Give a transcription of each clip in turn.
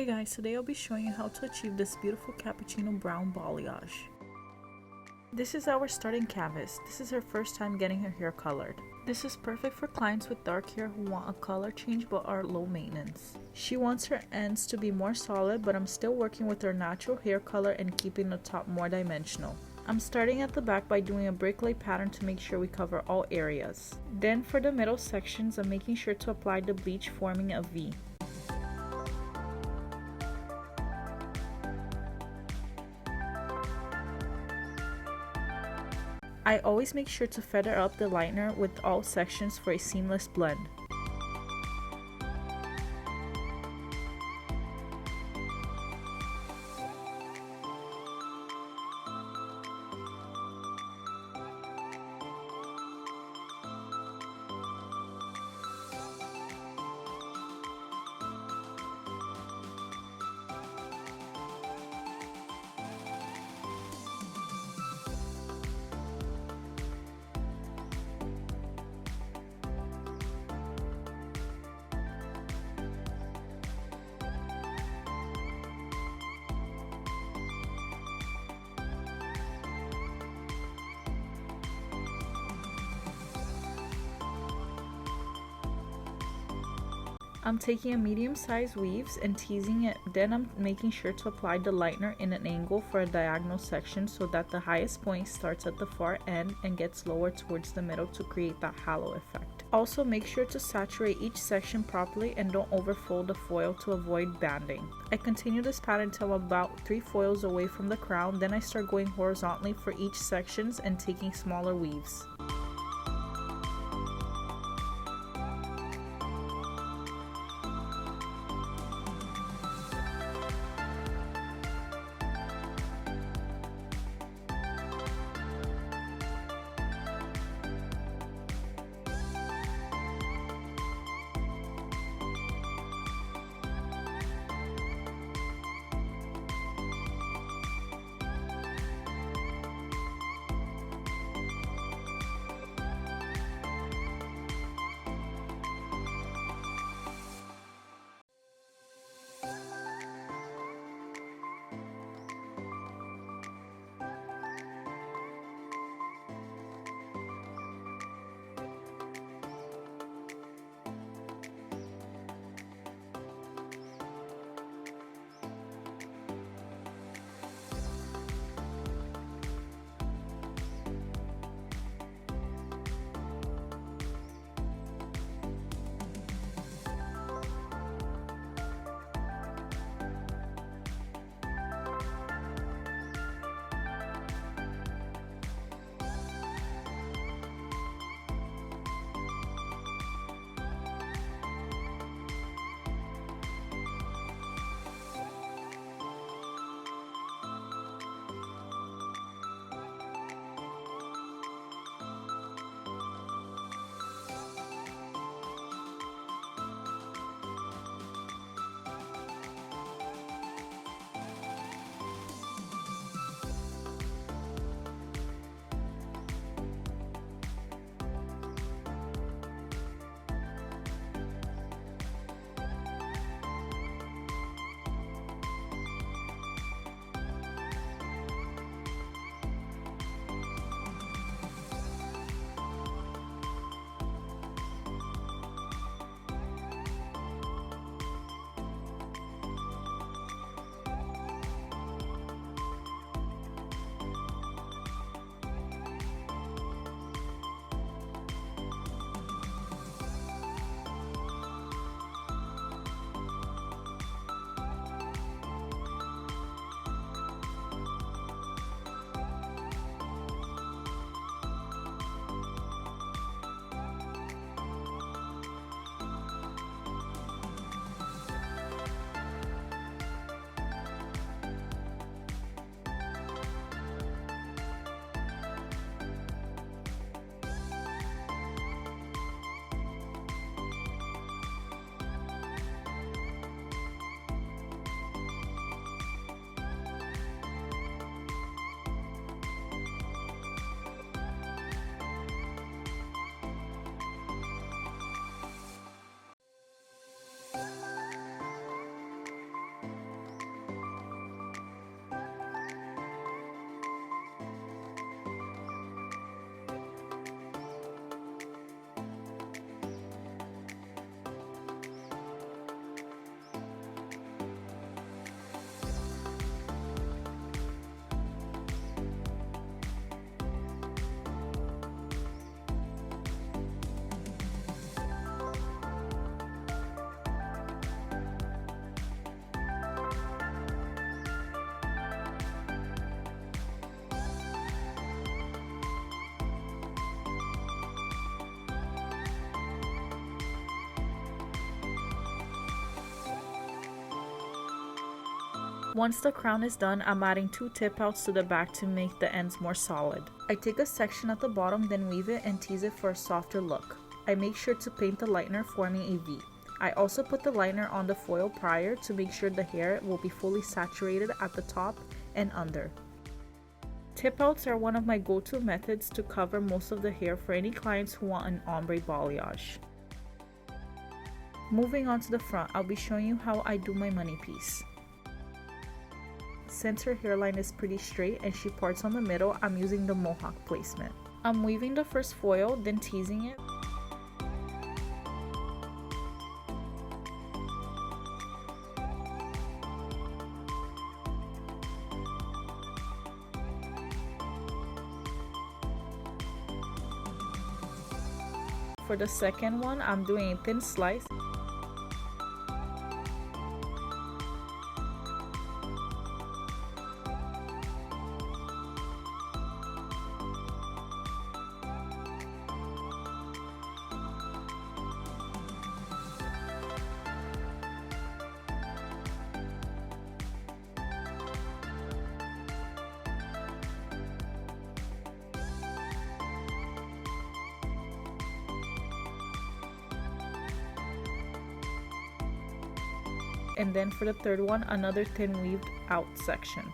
Guys, today I'll be showing you how to achieve this beautiful cappuccino brown balayage. This is our starting canvas. This is her first time getting her hair colored. This is perfect for clients with dark hair who want a color change but are low maintenance. She wants her ends to be more solid, but I'm still working with her natural hair color and keeping the top more dimensional. I'm starting at the back by doing a breakaway pattern to make sure we cover all areas. Then for the middle sections, I'm making sure to apply the bleach, forming a V. I always make sure to feather up the lightener with all sections for a seamless blend. I'm taking a medium-sized weaves and teasing it, then I'm making sure to apply the lightener in an angle for a diagonal section so that the highest point starts at the far end and gets lower towards the middle to create that halo effect. Also make sure to saturate each section properly and don't overfold the foil to avoid banding. I continue this pattern until I'm about 3 foils away from the crown, then I start going horizontally for each sections and taking smaller weaves. Once the crown is done, I'm adding 2 tip outs to the back to make the ends more solid. I take a section at the bottom, then weave it and tease it for a softer look. I make sure to paint the lightener, forming a V. I also put the lightener on the foil prior to make sure the hair will be fully saturated at the top and under. Tip outs are one of my go-to methods to cover most of the hair for any clients who want an ombre balayage. Moving on to the front, I'll be showing you how I do my money piece. Since her hairline is pretty straight and she parts on the middle, I'm using the mohawk placement. I'm weaving the first foil, then teasing it. For the second one, I'm doing a thin slice. And then for the third one, another thin weaved out section.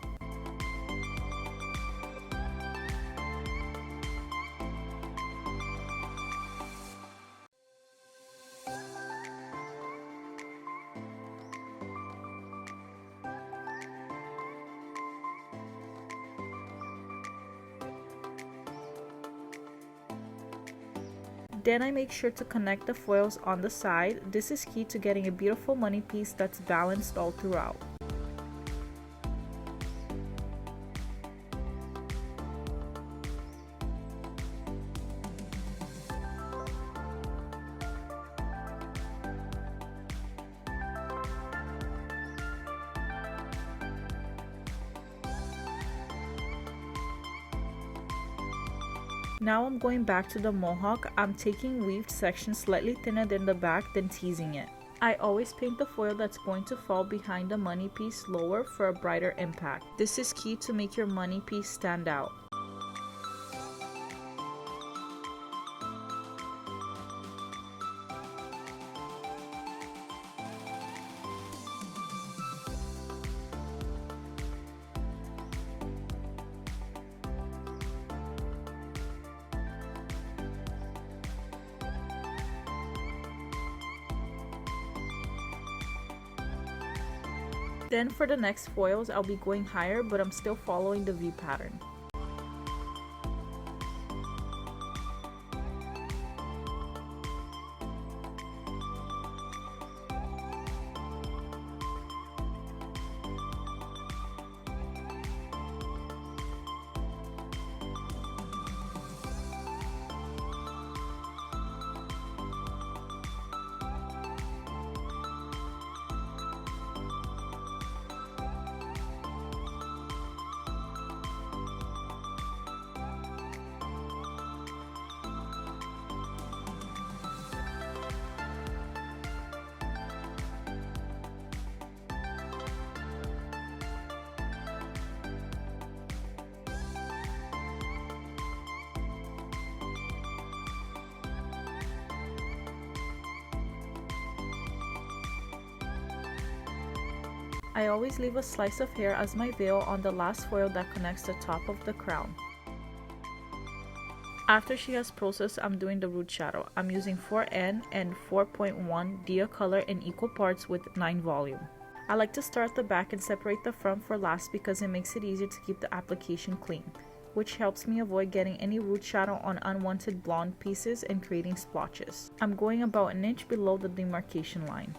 Then I make sure to connect the foils on the side. This is key to getting a beautiful money piece that's balanced all throughout. Now I'm going back to the mohawk. I'm taking weaved sections slightly thinner than the back, then teasing it. I always paint the foil that's going to fall behind the money piece lower for a brighter impact. This is key to make your money piece stand out. Then for the next foils, I'll be going higher, but I'm still following the V pattern. I always leave a slice of hair as my veil on the last foil that connects the top of the crown. After she has processed, I'm doing the root shadow. I'm using 4N and 4.1 Dia color in equal parts with 9 volume. I like to start at the back and separate the front for last because it makes it easier to keep the application clean, which helps me avoid getting any root shadow on unwanted blonde pieces and creating splotches. I'm going about an inch below the demarcation line.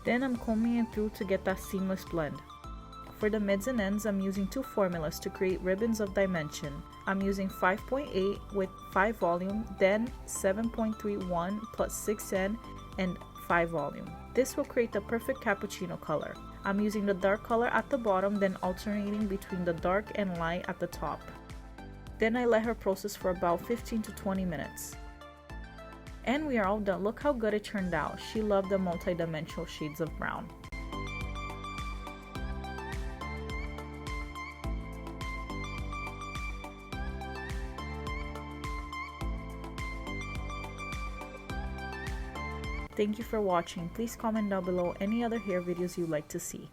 Then I'm combing it through to get that seamless blend. For the mids and ends, I'm using 2 formulas to create ribbons of dimension. I'm using 5.8 with 5 volume, then 7.31 plus 6N and 5 volume. This will create the perfect cappuccino color. I'm using the dark color at the bottom, then alternating between the dark and light at the top. Then I let her process for about 15 to 20 minutes. And we are all done. Look how good it turned out. She loved the multi-dimensional shades of brown. Thank you for watching. Please comment down below any other hair videos you'd like to see.